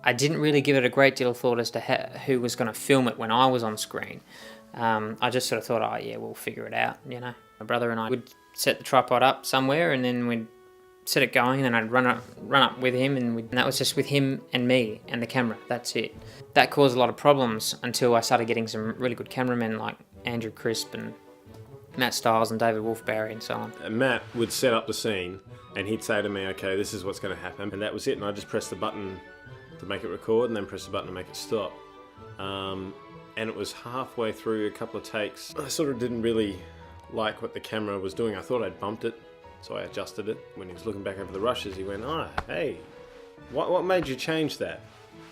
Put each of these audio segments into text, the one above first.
I didn't really give it a great deal of thought as to who was going to film it when I was on screen. I just sort of thought, oh yeah, we'll figure it out, you know. My brother and I would set the tripod up somewhere, and then we'd set it going, and then I'd run up with him, and that was just with him and me and the camera. That's it. That caused a lot of problems until I started getting some really good cameramen like Andrew Crisp and Matt Stiles and David Wolfbarry and so on. And Matt would set up the scene, and he'd say to me, okay, this is what's going to happen, and that was it. And I just pressed the button to make it record, and then press the button to make it stop. And it was halfway through a couple of takes. I sort of didn't really like what the camera was doing. I thought I'd bumped it, so I adjusted it. When he was looking back over the rushes, he went, oh, hey, what made you change that?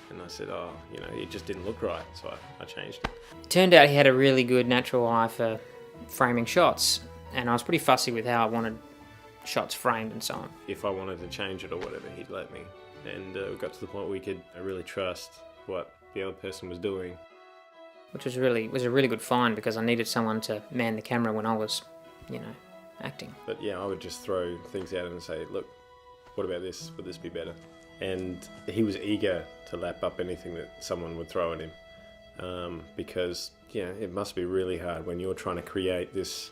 And I said, oh, you know, it just didn't look right, so I changed it. Turned out he had a really good natural eye for framing shots, and I was pretty fussy with how I wanted shots framed and so on. If I wanted to change it or whatever, he'd let me. And we got to the point where we could really trust what the other person was doing. Which was a really good find, because I needed someone to man the camera when I was, you know, acting. But yeah, I would just throw things at him and say, look, what about this? Would this be better? And he was eager to lap up anything that someone would throw at him. Because, yeah, it must be really hard when you're trying to create this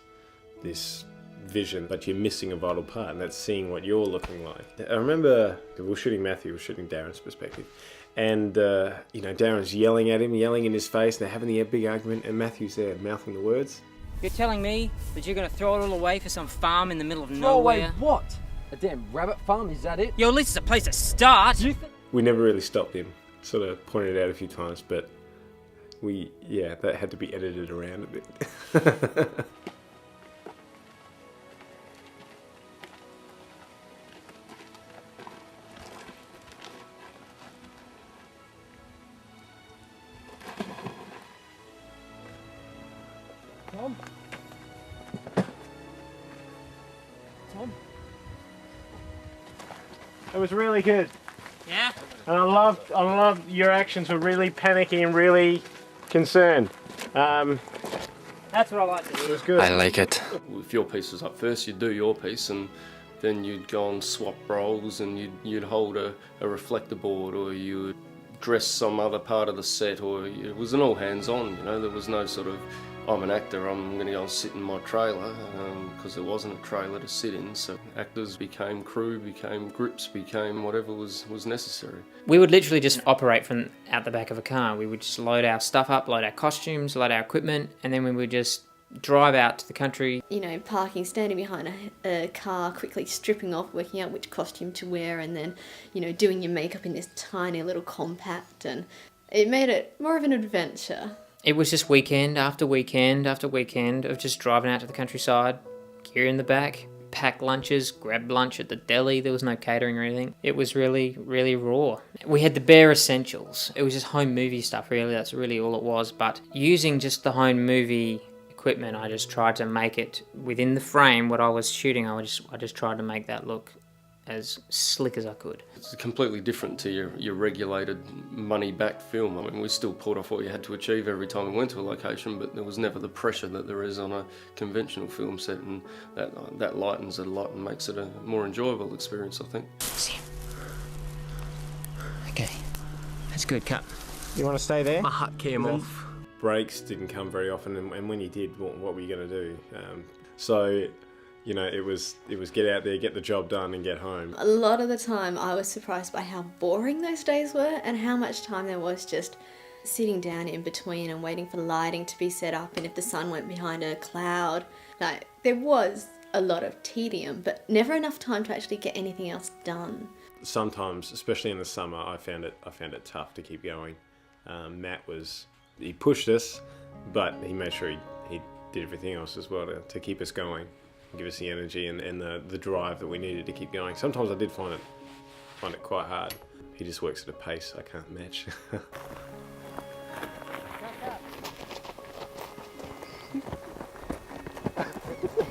vision, but you're missing a vital part, and that's seeing what you're looking like. I remember we were shooting Matthew, we were shooting Darren's perspective. And, you know, Darren's yelling at him, yelling in his face, and they're having the big argument, and Matthew's there mouthing the words. You're telling me that you're going to throw it all away for some farm in the middle of Throw nowhere? away what? A damn rabbit farm, is that it? Yo, at least it's a place to start. We never really stopped him. Sort of pointed it out a few times, but that had to be edited around a bit. Tom? It was really good. Yeah? And I loved your actions were really panicky and really concerned. That's what I like to It do. was good. I like it. If your piece was up first, you'd do your piece, and then you'd go and swap roles, and you'd hold a reflector board, or you would dress some other part of the set, or it was an all hands on, you know. There was no sort of, I'm an actor, I'm going to go and sit in my trailer, because there wasn't a trailer to sit in. So actors became crew, became grips, became whatever was necessary. We would literally just operate from out the back of a car. We would just load our stuff up, load our costumes, load our equipment, and then we would just drive out to the country. You know, parking, standing behind a car, quickly stripping off, working out which costume to wear, and then, you know, doing your makeup in this tiny little compact, and it made it more of an adventure. It was just weekend after weekend after weekend of just driving out to the countryside, gear in the back, pack lunches, grab lunch at the deli. There was no catering or anything. It was really, really raw. We had the bare essentials. It was just home movie stuff, really. That's really all it was. But using just the home movie equipment, I just tried to make it within the frame. What I was shooting, I just tried to make that look as slick as I could. It's completely different to your regulated money-backed film. I mean, we still pulled off what you had to achieve every time we went to a location, but there was never the pressure that there is on a conventional film set, and that lightens it a lot and makes it a more enjoyable experience, I think. Okay. That's good, cut. You want to stay there? My hat came off. Breaks didn't come very often, and when you did, what were you going to do? So, you know, it was get out there, get the job done, and get home. A lot of the time I was surprised by how boring those days were and how much time there was just sitting down in between and waiting for lighting to be set up, and if the sun went behind a cloud. Like, there was a lot of tedium, but never enough time to actually get anything else done. Sometimes, especially in the summer, I found it tough to keep going. Matt he pushed us, but he made sure he did everything else as well to keep us going, give us the energy and the drive that we needed to keep going. Sometimes I did find it quite hard. He just works at a pace I can't match.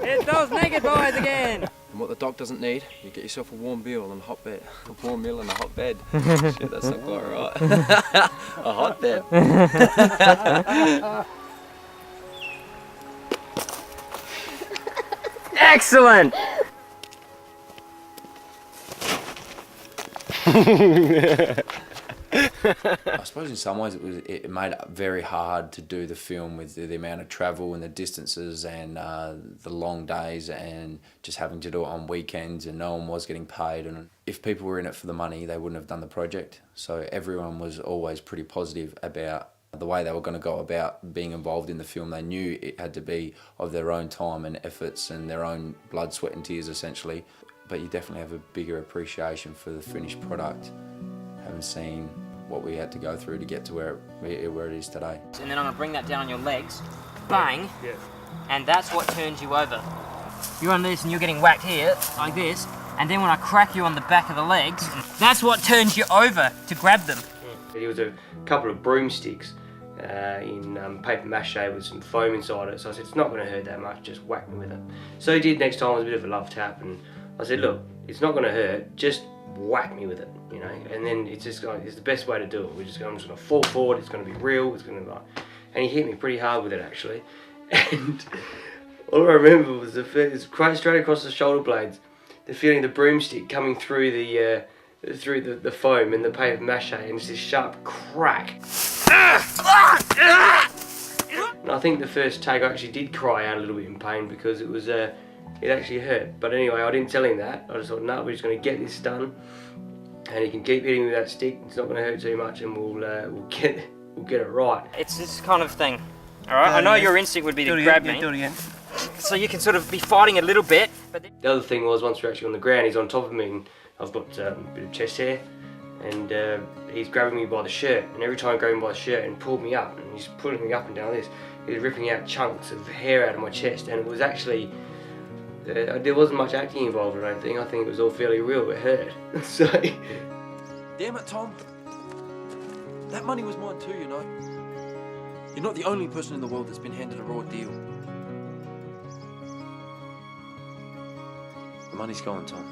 It's those naked boys again! And what the dog doesn't need, you get yourself a warm meal and a hot bed. A warm meal and a hot bed. Shit, that's not quite right. A hot bed. Excellent! I suppose in some ways it made it very hard to do the film with the amount of travel and the distances and the long days and just having to do it on weekends, and no one was getting paid, and if people were in it for the money they wouldn't have done the project. So everyone was always pretty positive about the way they were going to go about being involved in the film. They knew it had to be of their own time and efforts and their own blood, sweat and tears essentially. But you definitely have a bigger appreciation for the finished product, having seen what we had to go through to get to where it is today. And then I'm gonna bring that down on your legs, bang, and that's what turns you over. You're on this and you're getting whacked here, like this, and then when I crack you on the back of the legs, that's what turns you over to grab them. It was a couple of broomsticks in paper mache with some foam inside it, so I said, it's not going to hurt that much, just whack me with it. So he did. Next time it was a bit of a love tap, and I said, look, it's not going to hurt, just whack me with it, you know. And then it's just like, it's the best way to do it. I'm just going to fall forward, it's going to be real, it's going to like, and he hit me pretty hard with it actually. And all I remember was it's quite straight across the shoulder blades, the feeling the broomstick coming through the foam and the paper mache, and it's this sharp crack. And I think the first take I actually did cry out a little bit in pain because it was it actually hurt. But anyway, I didn't tell him that. I just thought, no, we're just going to get this done, and he can keep hitting me with that stick. It's not going to hurt too much, and we'll get it right. It's this kind of thing. All right, I know your instinct would be to grab me. Do it again. So you can sort of be fighting a little bit, but The other thing was, once we're actually on the ground, he's on top of me, and I've got a bit of chest hair, and he's grabbing me by the shirt, and every time he grabbed me by the shirt and pulled me up, and he's pulling me up and down this, he was ripping out chunks of hair out of my chest, and it was actually, there wasn't much acting involved, I don't think. I think it was all fairly real. It hurt. So. Damn it, Tom. That money was mine too, you know. You're not the only person in the world that's been handed a raw deal. The money's gone, Tom.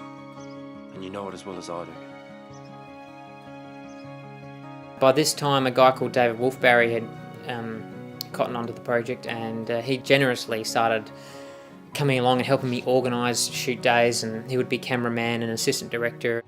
And you know it as well as I do. By this time, a guy called David Wolfbarry had cottoned onto the project, and he generously started coming along and helping me organise shoot days, and he would be cameraman and assistant director.